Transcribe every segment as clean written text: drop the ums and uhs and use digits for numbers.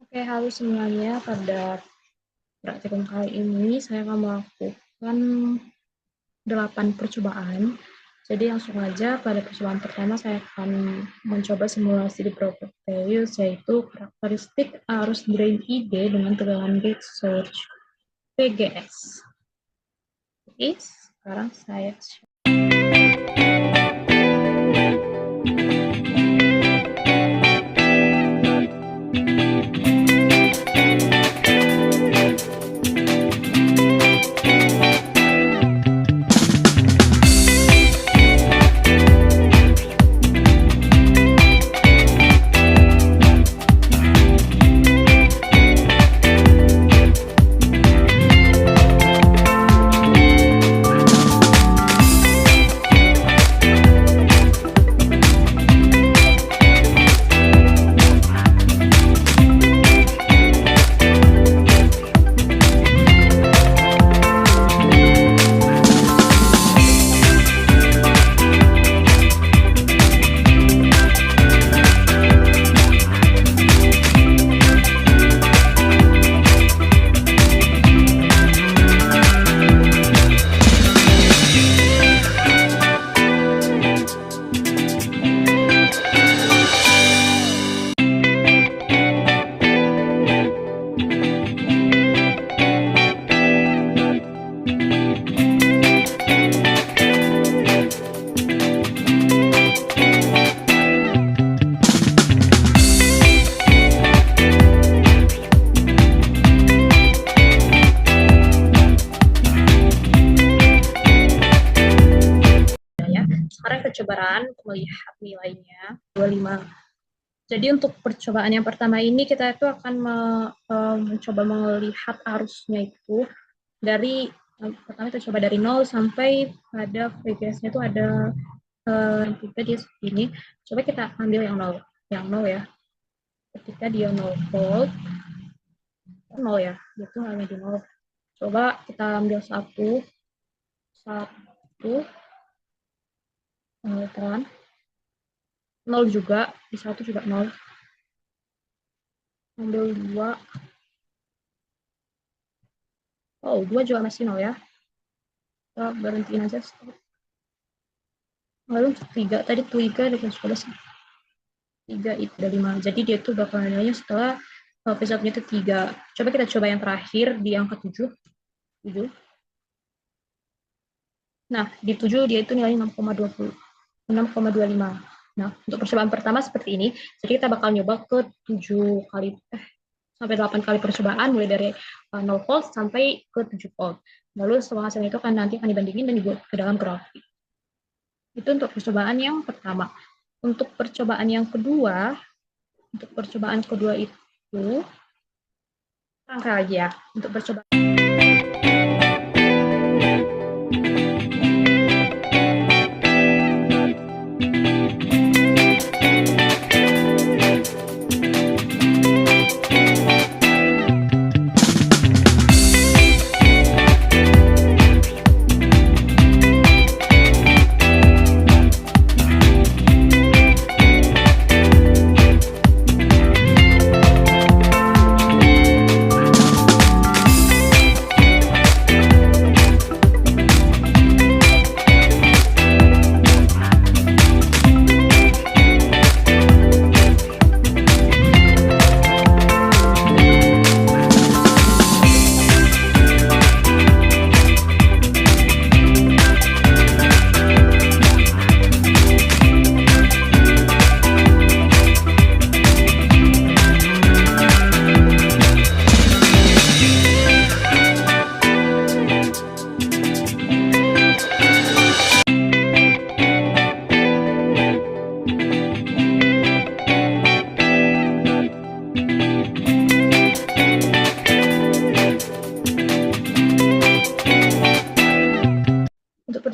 Oke, halo semuanya. Pada praktikum kali ini saya akan melakukan 8 percobaan. Jadi langsung aja pada percobaan pertama saya akan mencoba simulasi di Prometheus, yaitu karakteristik arus drain ID dengan tegangan gauge surge PGS. Oke, sekarang saya sekarang percobaan melihat nilainya 25. Jadi untuk percobaan yang pertama ini kita itu akan mencoba melihat arusnya itu dari pertama kita coba dari 0 sampai pada VGS-nya itu ada ketika dia segini. Coba kita ambil yang 0 ya. Ketika dia 0 volt, 0 ya, itu hanya di 0. Coba kita ambil satu terang 0 juga, di satu juga 0. Ambil 2. Oh, 2 juga masih 0 ya. Kita berhentiin aja, stop. Lalu 3, tadi 3 dengan 11. 3 itu ada 5. Jadi dia itu bakal nilainya setelah pesertanya itu 3. Coba kita coba yang terakhir di angka 7. Nah, di 7 dia itu nilainya 6,20. 6,25. Nah, untuk percobaan pertama seperti ini. Jadi kita bakal nyoba ke 7 kali sampai 8 kali percobaan mulai dari 0 volt sampai ke 7 volt. Lalu semua hasilnya itu nanti akan dibandingin dan dibuat ke dalam grafik. Itu untuk percobaan yang pertama. Untuk percobaan yang kedua, itu rangka lagi ya. Untuk percobaan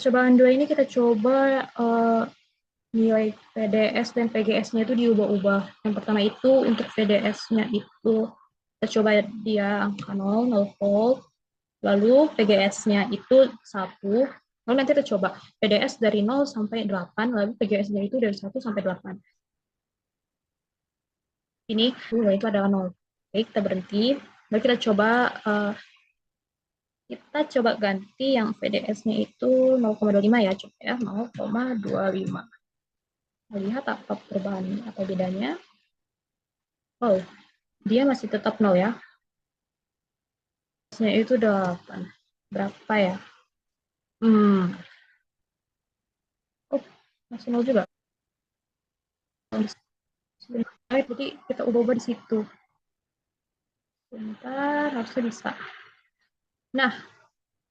percobaan 2 ini kita coba nilai PDS dan PGS-nya itu diubah-ubah. Yang pertama itu untuk PDS-nya itu kita coba dia angka 0, 0 volt. Lalu PGS-nya itu 1. Lalu nanti kita coba PDS dari 0 sampai 8, lalu PGS-nya itu dari 1 sampai 8. Ini itu adalah 0. Oke, kita berhenti. Lalu kita coba ganti yang VDS-nya itu 0,25 ya, coba ya, 0,25. Lihat apa perubahan, apa bedanya. Oh, dia masih tetap 0 ya. Nya itu 8. Berapa ya? Oh, masih 0 juga. Jadi kita ubah-ubah di situ. Sebentar, harusnya bisa. Nah,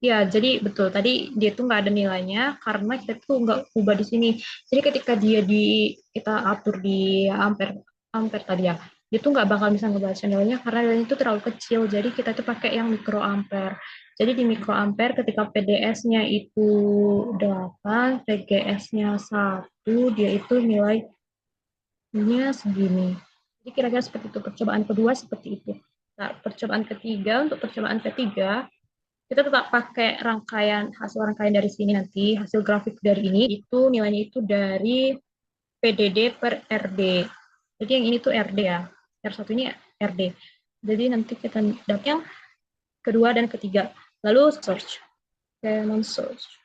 ya, jadi betul. Tadi dia tuh nggak ada nilainya karena kita tuh nggak ubah di sini. Jadi ketika kita atur di ampere ampere tadi ya, dia tuh nggak bakal bisa ngebaca nilainya karena nilainya itu terlalu kecil. Jadi kita tuh pakai yang mikroampere. Jadi di mikroampere ketika PDS-nya itu 8, PGS-nya 1, dia itu nilainya segini. Jadi kira-kira seperti itu. Percobaan kedua seperti itu. Nah, percobaan ketiga, untuk percobaan ketiga, kita tetap pakai hasil rangkaian dari sini nanti, hasil grafik dari ini, itu nilainya itu dari PDD per RD. Jadi yang ini tuh RD ya, R1 ini RD. Jadi nanti kita dapat yang kedua dan ketiga. Lalu search. Oke, search.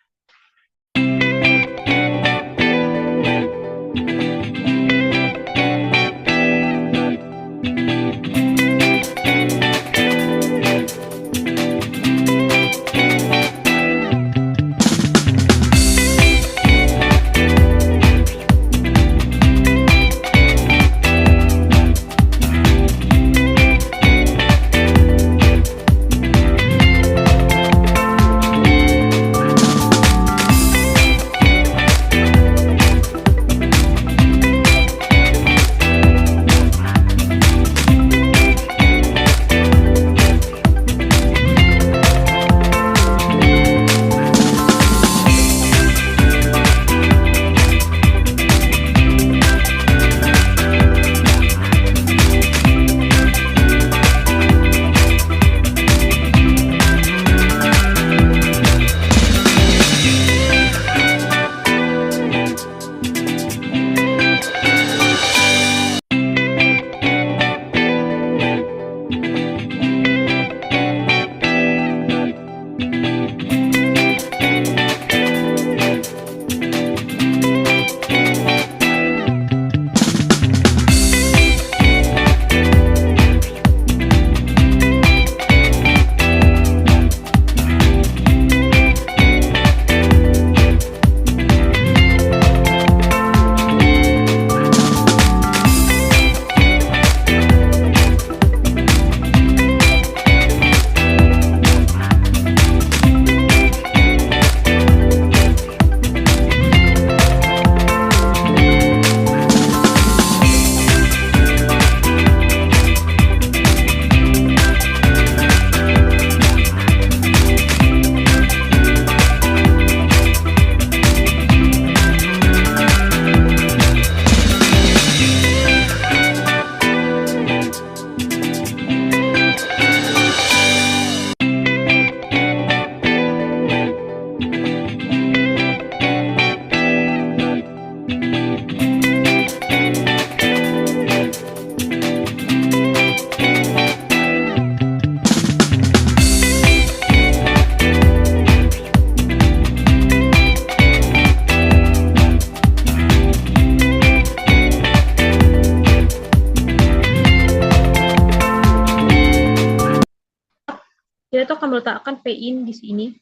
Kita tuh akan meletakkan P in di sini,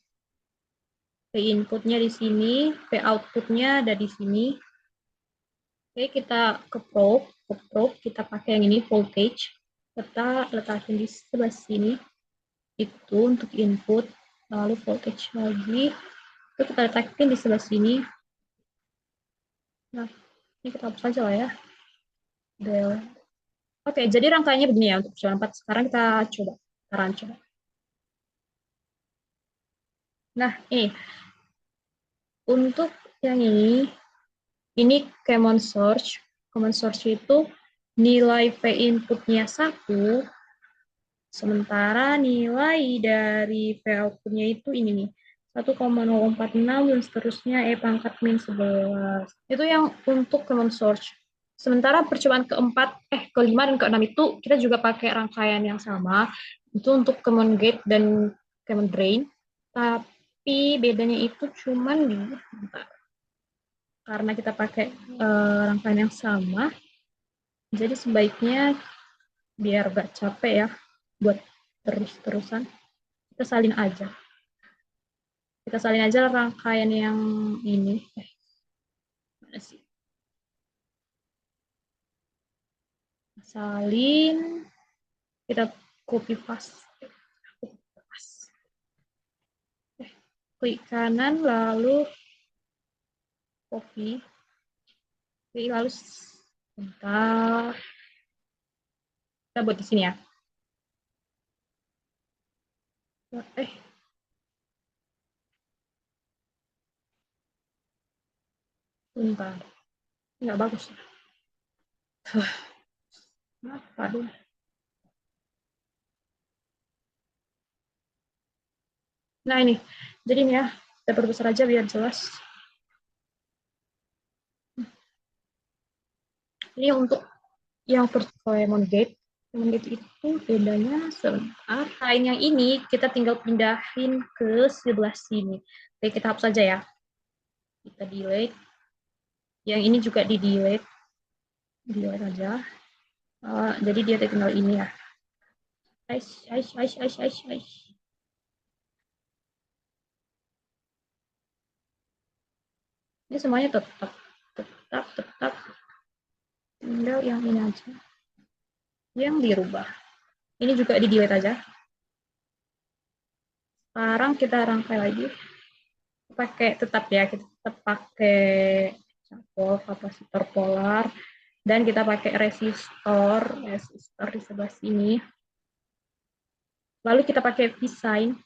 P inputnya di sini, P outputnya ada di sini. Oke, kita ke probe, kita pakai yang ini voltage. Kita letakin di sebelah sini, itu untuk input, lalu voltage lagi, itu kita letakin di sebelah sini. Nah, ini kita hapus saja lah ya. Del. Oke, jadi rangkaiannya begini ya untuk percobaan 4. Sekarang kita coba. Nah, untuk yang ini common source. Common source itu nilai V inputnya 1, sementara nilai dari V outputnya itu ini nih, 1,046 dan seterusnya E pangkat min 11. Itu yang untuk common source. Sementara percobaan kelima dan keenam itu kita juga pakai rangkaian yang sama. Itu untuk common gate dan common drain. Tapi bedanya itu cuman di, bentar, karena kita pakai rangkaian yang sama, jadi sebaiknya biar gak capek ya buat terus-terusan, kita salin aja. Kita salin aja rangkaian yang ini. Mana sih? Salin, kita copy paste. Klik kanan, lalu copy. Lalu sebentar. Kita buat di sini ya. Eh, bentar. Nggak bagus. Aduh. Nah ini, jadi ini ya, kita perbesar aja biar jelas. Ini untuk yang first Lemon Gate. Lemon Gate itu bedanya sebentar. Kain yang ini kita tinggal pindahin ke sebelah sini. Oke, kita hapus aja ya. Kita delete. Yang ini juga di delete. Delete aja. Jadi dia tinggal ini ya. Aish, aish, aish, aish, aish, aish. Ini semuanya tetap. Tinggal yang ini aja. Yang dirubah. Ini juga di delete aja. Sekarang kita rangkai lagi. Tetap ya, kita tetap pakai kapasitor polar, dan kita pakai resistor di sebelah sini. Lalu kita pakai V-sign.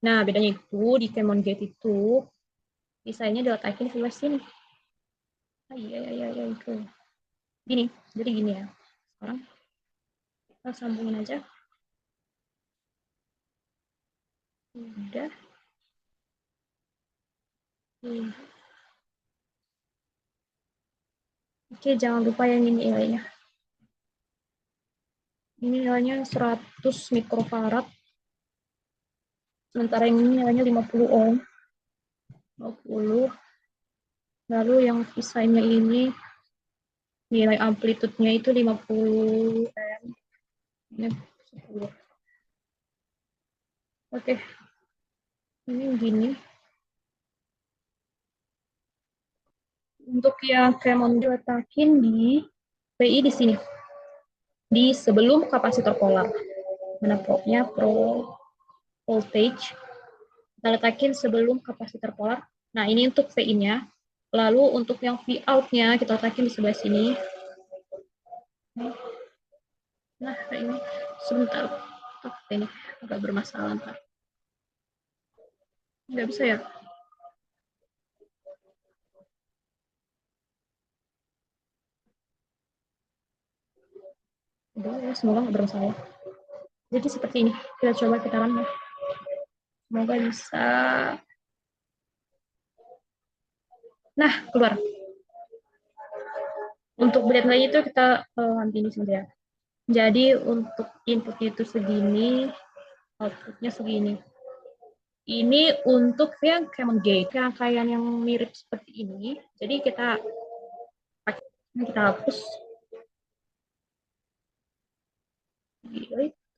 Nah, bedanya itu di Common Gate itu V-sign-nya diletakin di sebelah sini. Iya, itu. Gini, jadi gini ya. Sekarang kita sambungin aja. Udah. Oke, jangan lupa yang ini nilainya. Ini nilainya 100 mikrofarad. Sementara ini nilainya 50 ohm. 50. Lalu yang V-sign-nya ini nilai amplitudenya itu 50 M. Ini 10. Oke, ini gini. Untuk yang Kremon diletakin di PI di sini, di sebelum kapasitor polar. Mana pro-nya? Pro voltage. Kita letakin sebelum kapasitor polar. Nah, ini untuk VI-nya. Lalu untuk yang V out-nya kita letakin di sebelah sini. Nah, ini sebentar. Ini agak bermasalah. Nggak bisa ya? Udah ya, semoga nggak bermasalah. Jadi seperti ini. Kita coba kita run ya. Semoga bisa. Nah, keluar. Untuk blade line itu kita nanti ini saja. Jadi untuk inputnya itu segini, outputnya segini. Ini untuk yang Common Gate, rangkaian yang mirip seperti ini. Jadi kita hapus.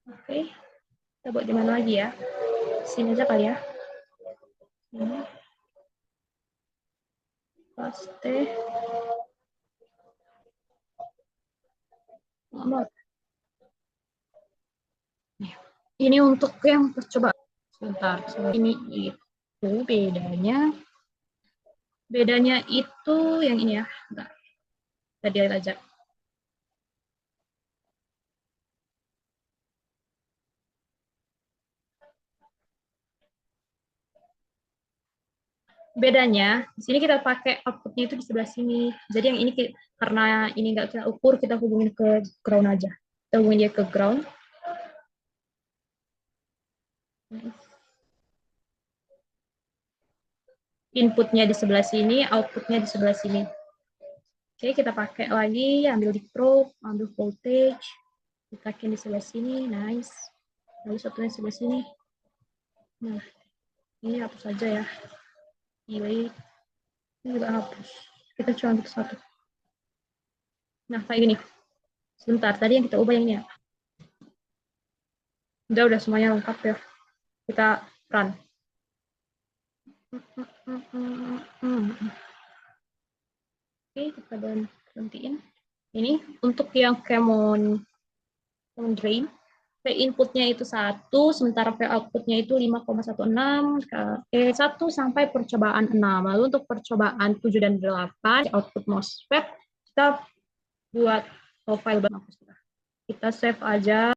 Oke, kita buat di mana lagi ya? Sini aja kali ya. Ini paste. Ini untuk yang coba sebentar. Ini itu bedanya itu yang ini ya. Bentar. Kita lihat aja. Bedanya di sini kita pakai outputnya itu di sebelah sini. Jadi yang ini karena ini nggak kita ukur, kita hubungin ke ground aja. Kita hubungin dia ke ground. Inputnya di sebelah sini, outputnya di sebelah sini. Oke, kita pakai lagi, ambil di probe, ambil voltage, letakin di sebelah sini, nice. Lalu satunya sebelah sini. Nah, ini hapus saja ya. Delete. Ini juga hapus. Kita cuma ambil satu. Nah, kayak gini. Sebentar, tadi yang kita ubah yang ini ya. Udah semuanya lengkap ya. Kita run. Oke, kita berhentiin. Ini untuk yang common drain, P inputnya itu 1, sementara P outputnya itu 5,16, 1 sampai percobaan 6. Lalu untuk percobaan 7 dan 8, output MOSFET, kita buat file baru. Kita save aja.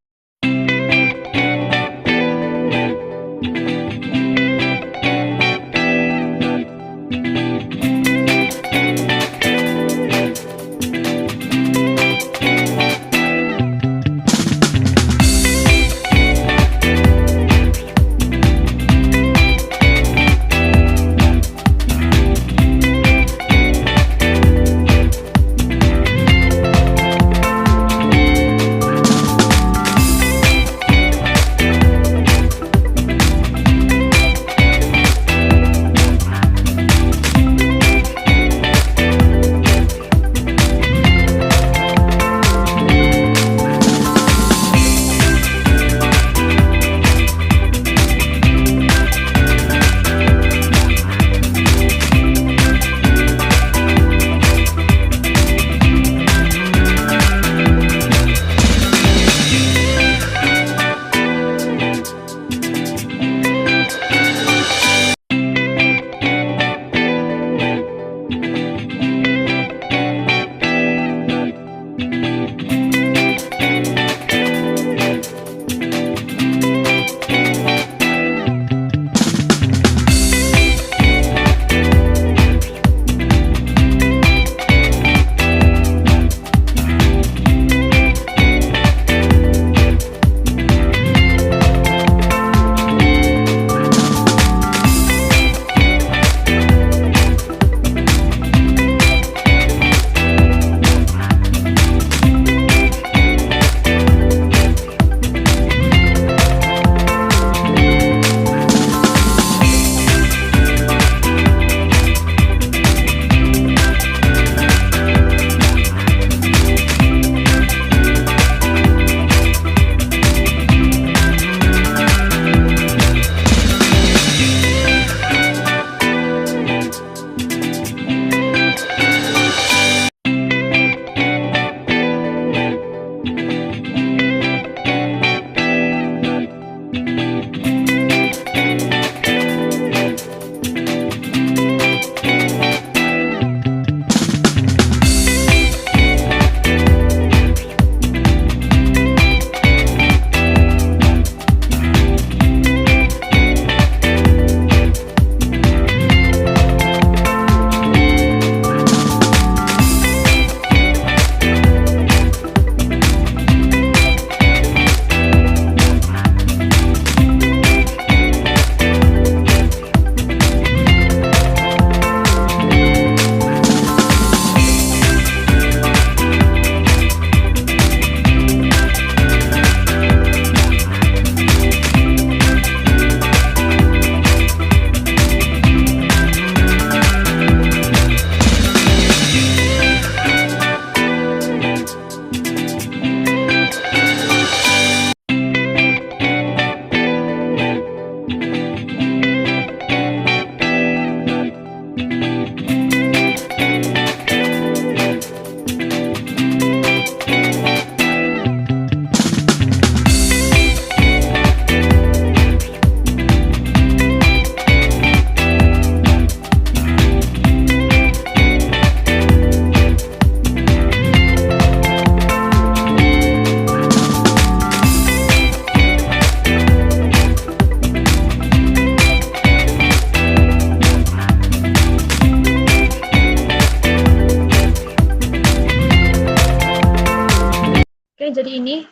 Jadi ini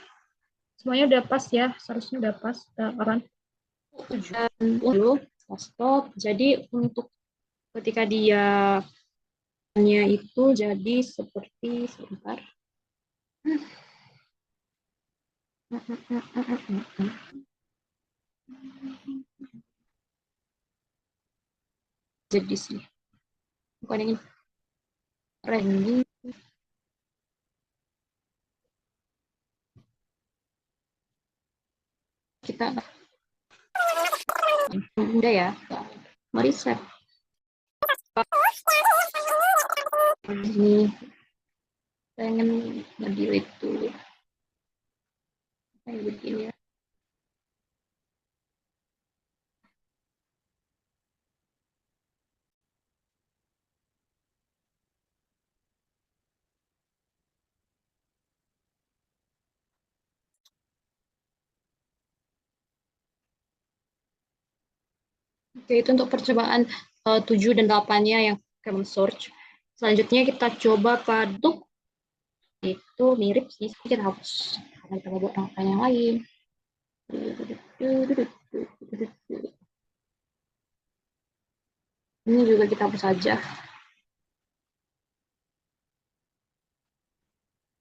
semuanya udah pas ya, seharusnya udah pas. Run. Dan dulu stop. Jadi untuk ketika dia nya itu jadi seperti sebentar. Jadi sih, bukan yang ranking kita udah ya, meriset ini pengen nge-delete dulu kayak begini ya. Oke, itu untuk percobaan 7 dan 8-nya yang Common Search. Selanjutnya kita coba pada itu mirip sih, kita hapus. Karena kita buat rangkaian yang lain. Ini juga kita hapus saja.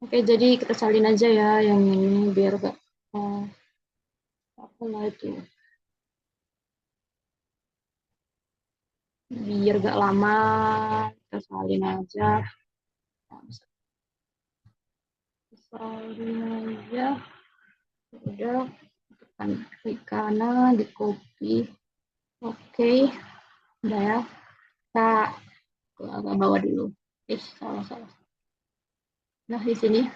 Oke, jadi kita salin aja ya yang ini biar gak apa lah itu, biar gak lama kita salin aja. Salin aja, udah tekan klik kanan di copy. Oke, udah ya. Kita ke bawah dulu. Salah salah. Nah di sini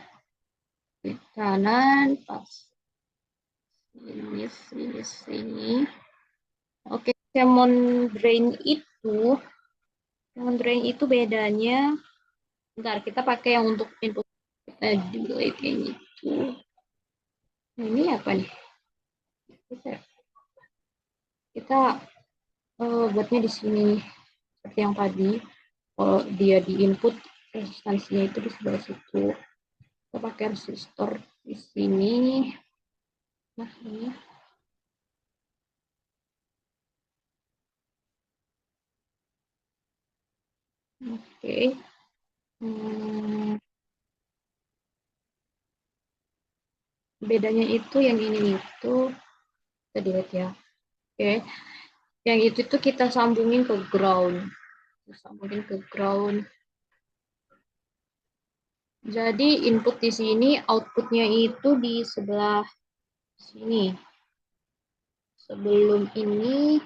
klik kanan pas sini. Oke, Common Drain itu bedanya. Bentar, kita pakai yang untuk input kita delete yang itu. Nah, ini apa nih? Kita buatnya di sini seperti yang tadi. Kalau dia di input resistansinya itu di sebelah situ. Kita pakai resistor di sini. Nah, ini. Oke. Hmm, bedanya itu yang ini itu kita delete ya. Oke. Yang itu tuh kita sambungin ke ground. Kita sambungin ke ground. Jadi input di sini, outputnya itu di sebelah sini. Sebelum ini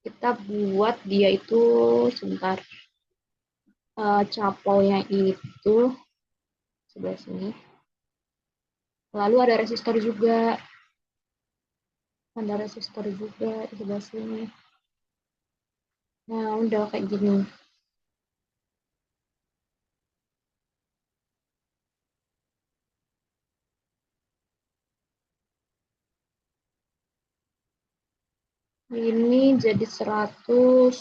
kita buat dia itu sebentar. Capaunya itu sebelah sini. Lalu ada resistor juga. Ada resistor juga di sebelah sini. Nah, udah kayak gini. Ini jadi 100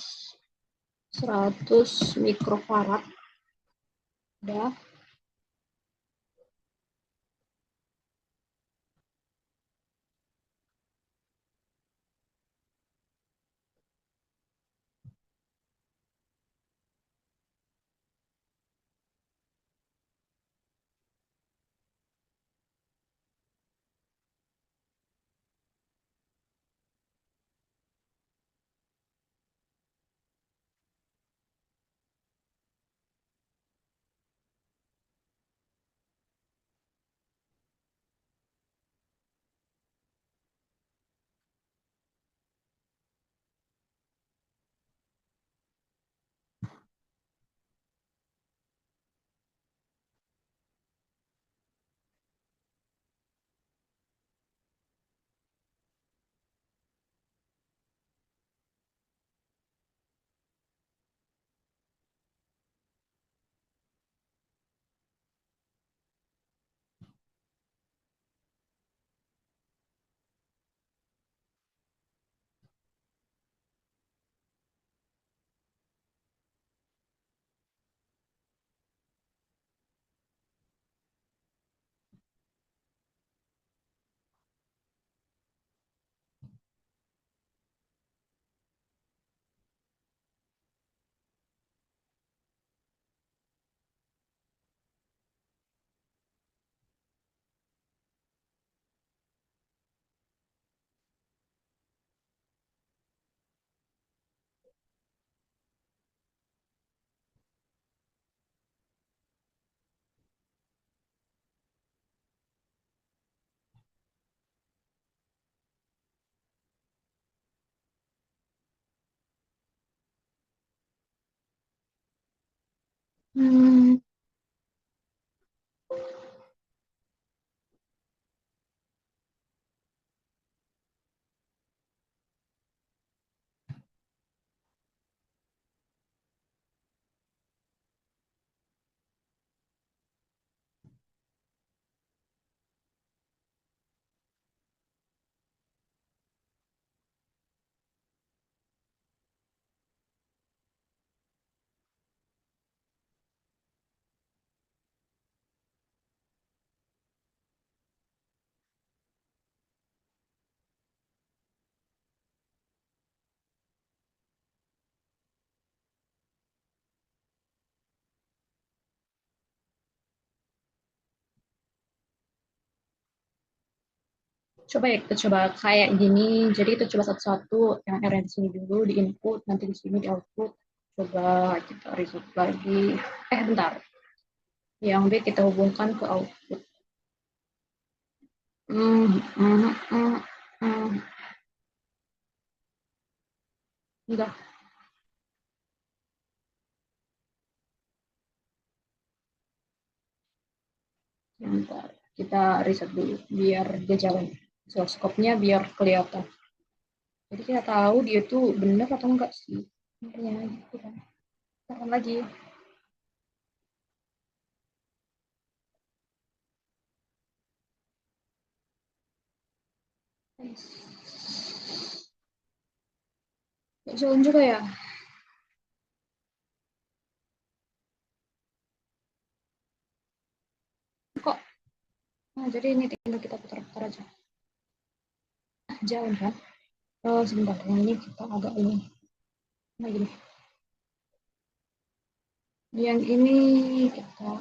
mikrofarad. Udah. Hmm, coba ya kita coba kayak gini. Jadi kita coba satu-satu yang R di sini dulu di input, nanti di sini di output. Coba kita result lagi. Bentar. Yang B kita hubungkan ke output. Hmm, hmm, hmm, hmm. Udah, bentar. Kita riset dulu biar dia jalan. Oscilloscope-nya biar kelihatan. Jadi kita tahu dia tuh benar atau enggak sih. Intinya gitu kan. Tahan lagi. Gak jalan juga ya. Kok? Nah, jadi ini tinggal kita putar-putar aja. Jalan kan? Oh, sebentar. Yang ini kita agak ini. Nah, gini. Yang ini kita.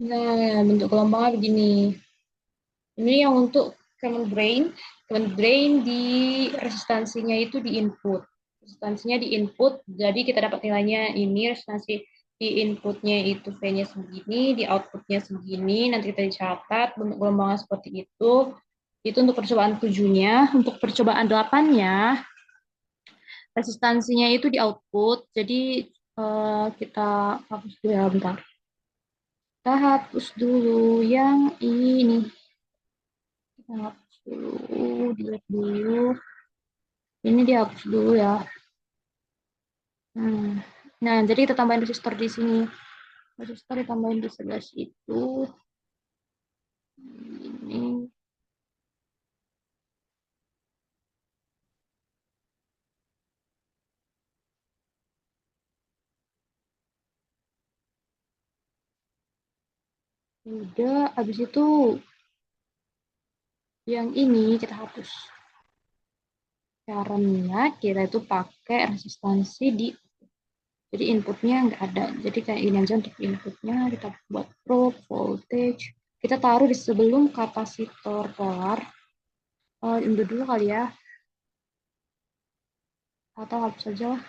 Nah, bentuk gelombangnya begini. Ini yang untuk common brain. Common brain di resistansinya itu di input. Resistansinya di input, jadi kita dapat nilainya ini resistansi di inputnya itu V-nya segini, di outputnya segini, nanti kita dicatat bentuk gelombangnya seperti itu. Itu untuk percobaan 7-nya. Untuk percobaan 8-nya, resistansinya itu di output, jadi kita hapus dulu ya, bentar. Kita hapus dulu yang ini. Kita hapus dulu, delete dulu. Ini dihapus dulu ya. Hmm. Nah, jadi kita tambahin resistor di sini. Resistor ditambahin di sebelah situ. Ini udah. Habis itu yang ini kita hapus. Karena kita itu pakai resistansi di, jadi inputnya nggak ada. Jadi kayak ini aja untuk inputnya kita buat probe voltage. Kita taruh di sebelum kapasitor polar. Undur dulu kali ya. Atau hapus saja lah.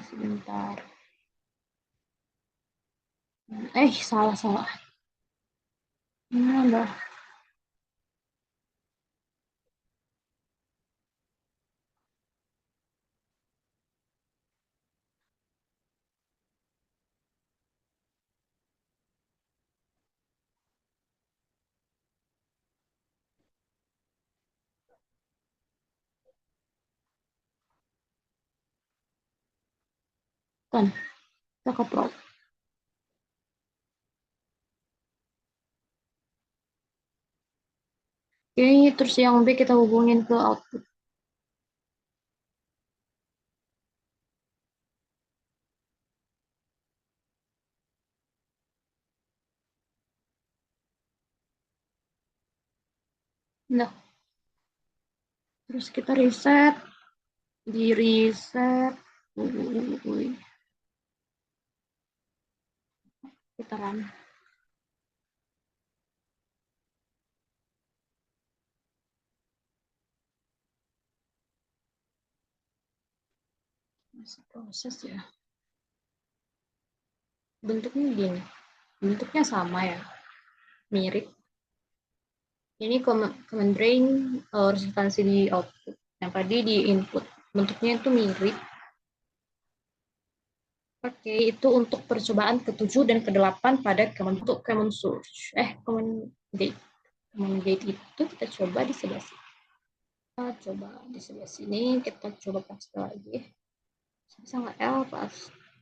Sebentar. Salah. Ini udah. Kan, kita ke probe. Oke, terus yang B kita hubungin ke output. Nah, terus kita reset, di reset, kita run. Masih proses ya. Bentuknya gini, bentuknya sama ya, mirip. Ini command drain, resistansi di output. Yang tadi di input. bentuknya itu mirip. Oke, itu untuk percobaan ke-7 dan ke-8 pada untuk Common Source. Common Gate. Common Gate itu kita coba di sebelah sini. Kita coba di sebelah sini, kita coba paste lagi. Bisa nggak L pas?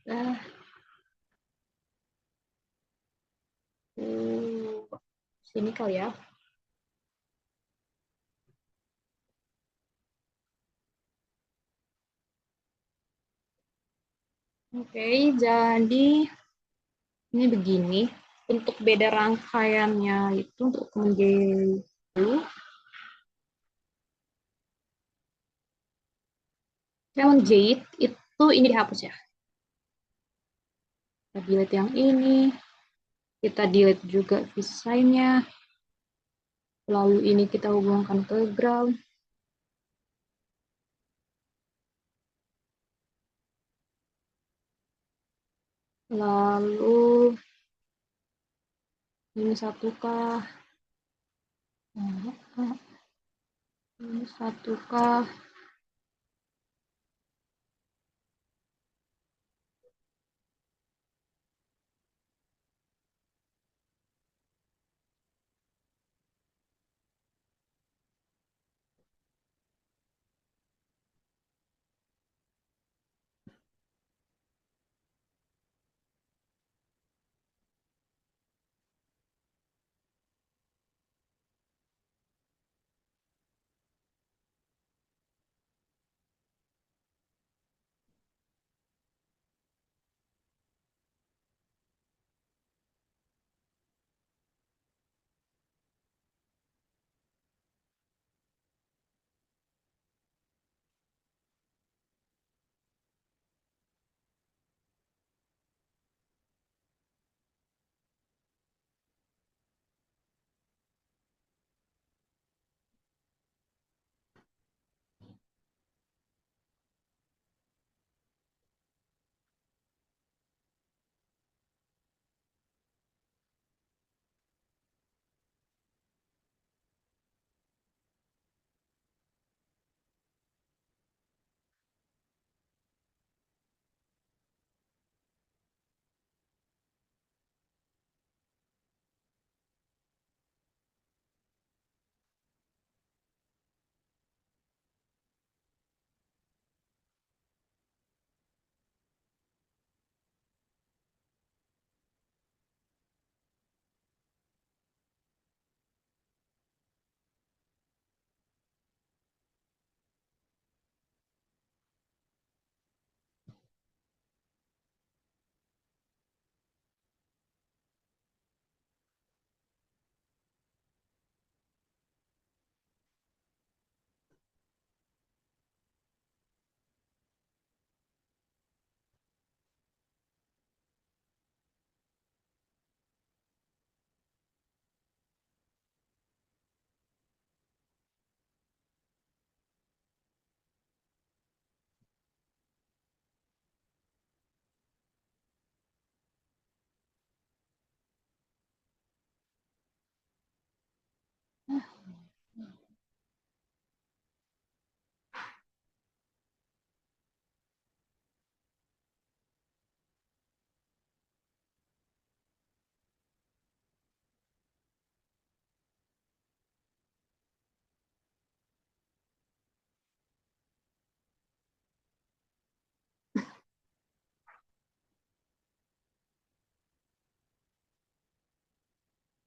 Nah, sini kali ya. Oke, jadi ini begini. Untuk beda rangkaiannya itu untuk kemudian dulu, Lemon Jade itu ini dihapus ya. Kita delete yang ini, kita delete juga desainnya. Lalu ini kita hubungkan ke ground. Lalu ini satukah? Ini satukah?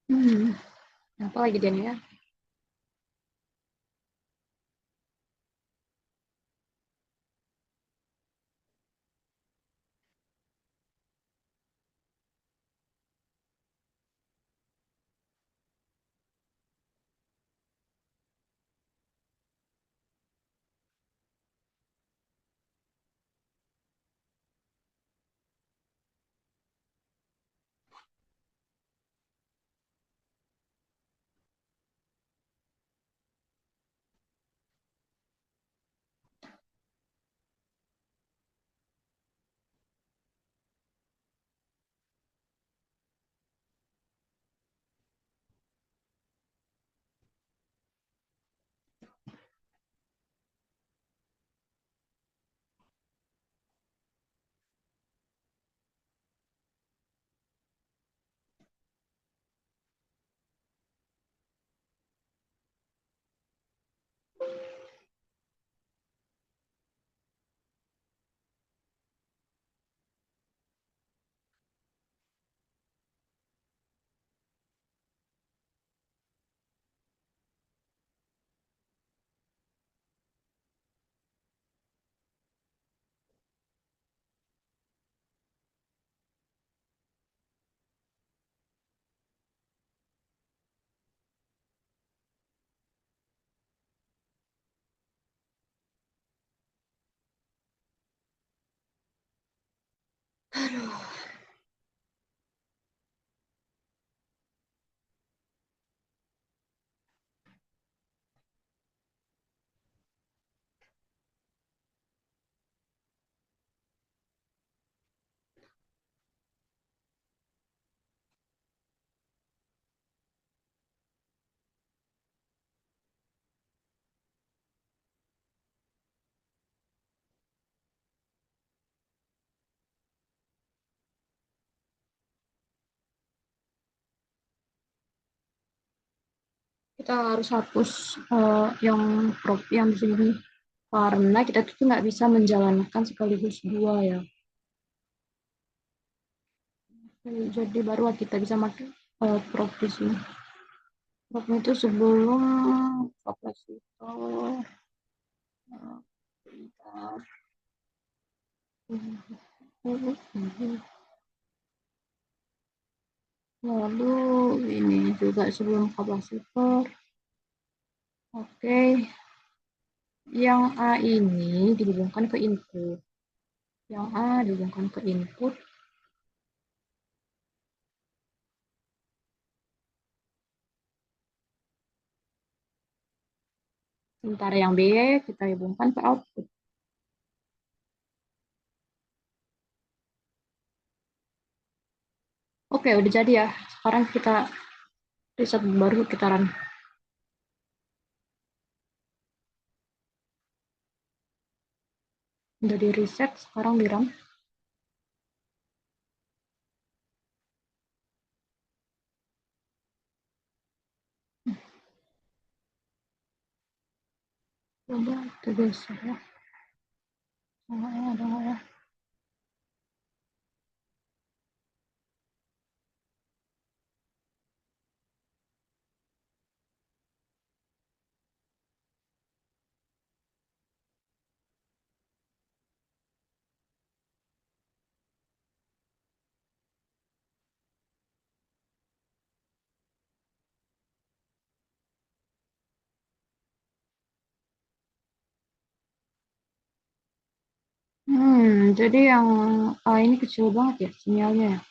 Hmm, apa lagi dia nih ya? Kita harus hapus yang crop yang di sini karena kita tuh nggak bisa menjalankan sekaligus dua ya. Jadi baru kita bisa pakai crop di sini. Cropnya itu sebelum kapasitor. Bentar. Lalu ini juga sebelum kapasitor. Oke, yang A ini dihubungkan ke input. Yang A dihubungkan ke input. Sementara yang B kita hubungkan ke output. Oke, udah jadi ya. Sekarang kita reset baru kita run. Udah di reset, sekarang di run. Coba kita geser ya. Ada nggak ya? Jadi yang A ini kecil banget ya sinyalnya ya.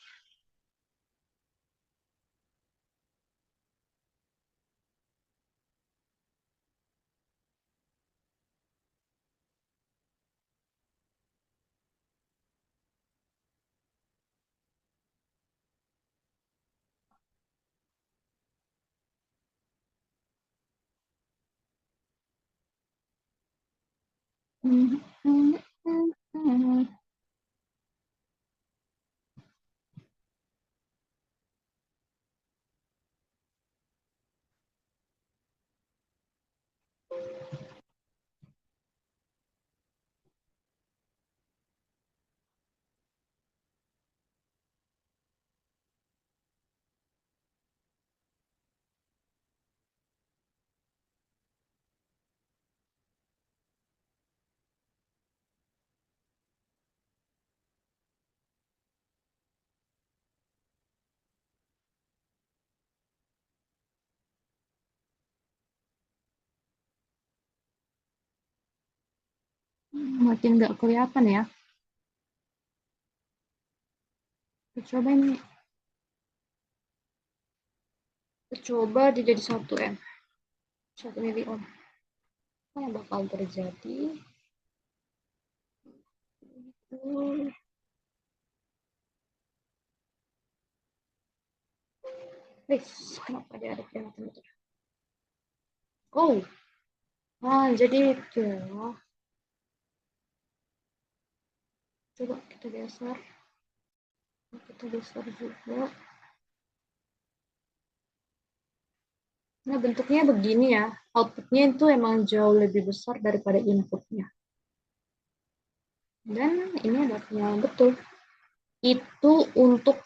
Makin nggak kelihatan ya. Kita coba ini. Kita coba jadi 1 M. 1 mili ohm. Apa yang bakal terjadi? Wih, kenapa dia ada peringatan itu? Oh, jadi itu. Coba kita geser. Kita geser juga. Nah, bentuknya begini ya. Outputnya itu emang jauh lebih besar daripada inputnya. Dan ini ada yang betul. Itu untuk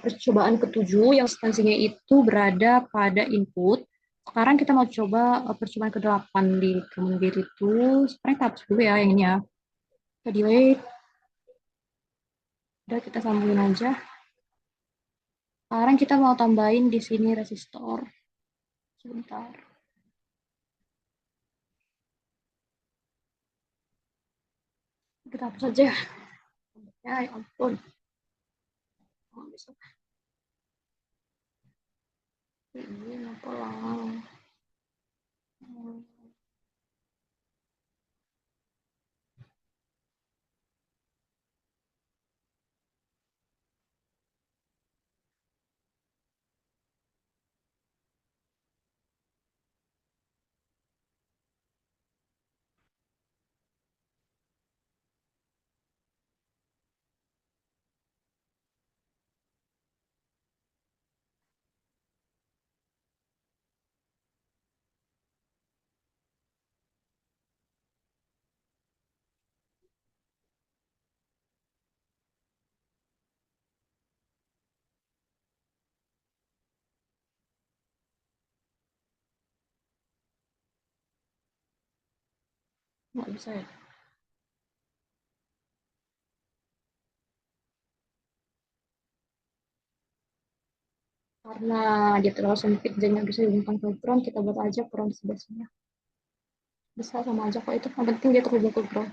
percobaan ketujuh yang substansinya itu berada pada input. Sekarang kita mau coba percobaan ke-8 di kemudian itu. Sekarang kita hapus dulu ya yang ini ya. Kita delete. Udah kita sambungin aja. Sekarang kita mau tambahin di sini resistor. Sebentar. Kita hapus aja. Ya ampun. bisa. Ini apa lah? Nggak bisa ya? Karena dia terlalu sempit jadi nggak bisa dihubungkan ke ground, kita buat aja ground sebesarnya. Bisa sama aja kok itu. Yang penting dia terhubung ke ground.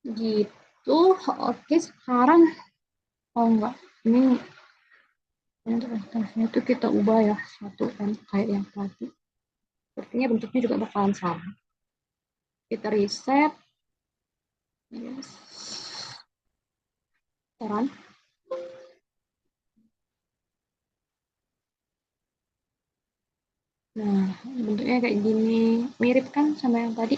Gitu. Oke, sekarang oh enggak. Ini untuk voltasnya itu kita ubah ya satu kan kayak yang tadi. Sepertinya bentuknya juga bakalan sama. Kita reset. Yes. Run. Nah, bentuknya kayak gini. Mirip kan sama yang tadi?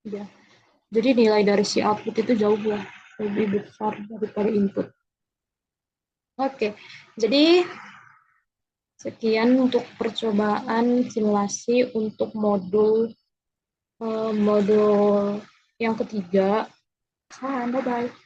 Ya. Jadi nilai dari si output itu jauh lah lebih besar daripada input. Oke, jadi sekian untuk percobaan simulasi untuk modul yang ketiga. Bye bye.